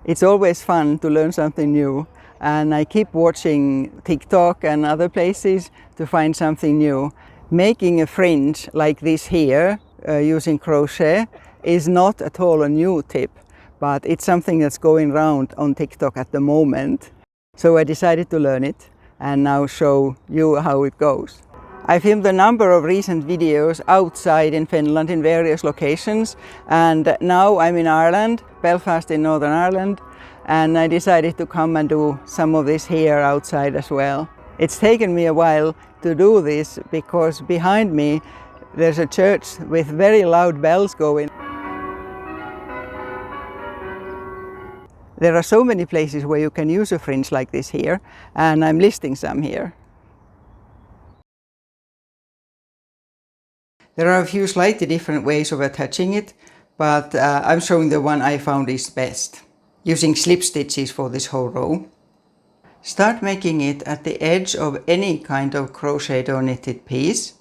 It's always fun to learn something new, and I keep watching TikTok and other places to find something new. Making a fringe like this here using crochet is not at all a new tip, but it's something that's going around on TikTok at the moment. So I decided to learn it and now show you how it goes. I filmed a number of recent videos outside in Finland in various locations, and now I'm in Ireland, Belfast in Northern Ireland, and I decided to come and do some of this here outside as well. It's taken me a while to do this because behind me there's a church with very loud bells going. There are so many places where you can use a fringe like this here, and I'm listing some here. There are a few slightly different ways of attaching it, but I'm showing the one I found is best, using slip stitches for this whole row. Start making it at the edge of any kind of crocheted or knitted piece.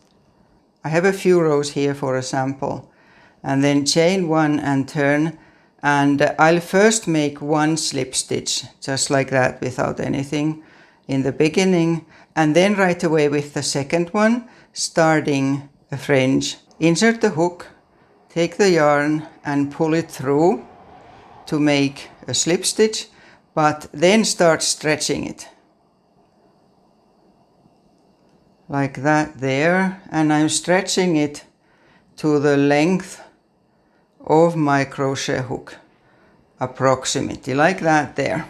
I have a few rows here for a sample, and then chain one and turn, and I'll first make one slip stitch, just like that, without anything in the beginning, and then right away with the second one, starting a fringe. Insert the hook, take the yarn and pull it through to make a slip stitch, but then start stretching it. Like that there, and I'm stretching it to the length of my crochet hook, approximately, like that there.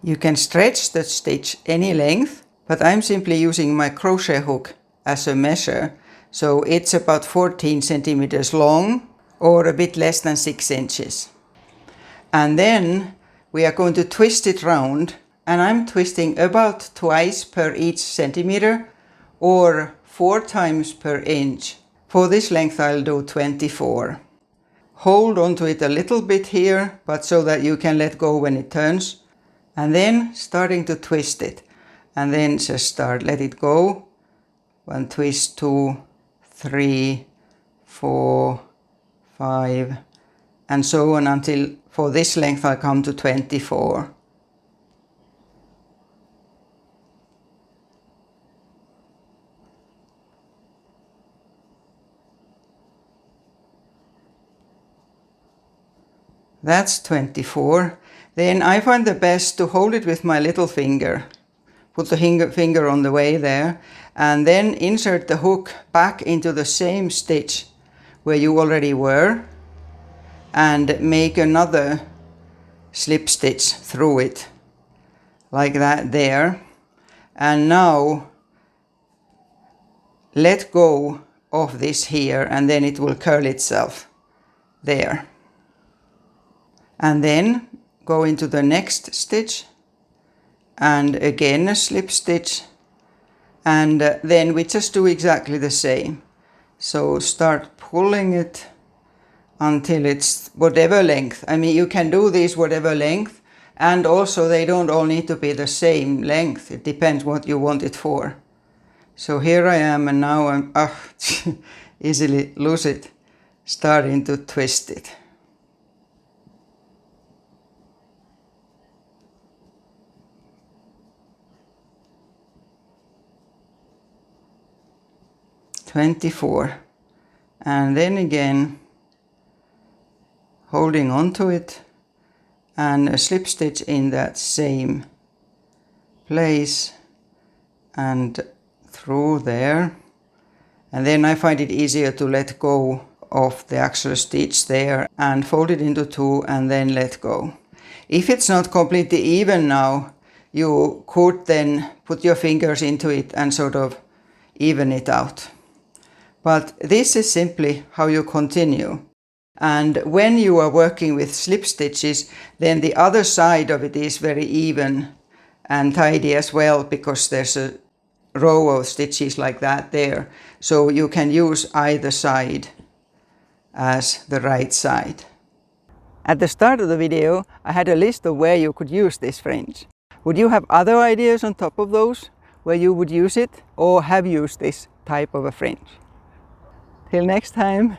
You can stretch the stitch any length, but I'm simply using my crochet hook as a measure. So it's about 14 centimeters long, or a bit less than 6 inches. And then we are going to twist it round, and I'm twisting about twice per each centimeter, or 4 times per inch. For this length I'll do 24. Hold onto it a little bit here, but so that you can let go when it turns, and then starting to twist it, and then just let it go. 1 twist, 2, 3, 4, 5, and so on until for this length I'll come to 24. That's 24. Then I find the best to hold it with my little finger. Put the finger on the way there, and then insert the hook back into the same stitch where you already were, and make another slip stitch through it, like that there. And now let go of this here, and then it will curl itself there. And then go into the next stitch, and again a slip stitch, and then we just do exactly the same. So start pulling it until it's whatever length. I mean, you can do these whatever length, and also they don't all need to be the same length. It depends what you want it for. So here I am, and now I'm easily lose it, starting to twist it. $24, and then again holding on to it, and a slip stitch in that same place and through there. And then I find it easier to let go of the actual stitch there and fold it into 2 and then let go. If it's not completely even now, you could then put your fingers into it and sort of even it out. But this is simply how you continue. And when you are working with slip stitches, then the other side of it is very even and tidy as well, because there's a row of stitches like that there. So you can use either side as the right side. At the start of the video, I had a list of where you could use this fringe. Would you have other ideas on top of those where you would use it, or have used this type of a fringe? Till next time.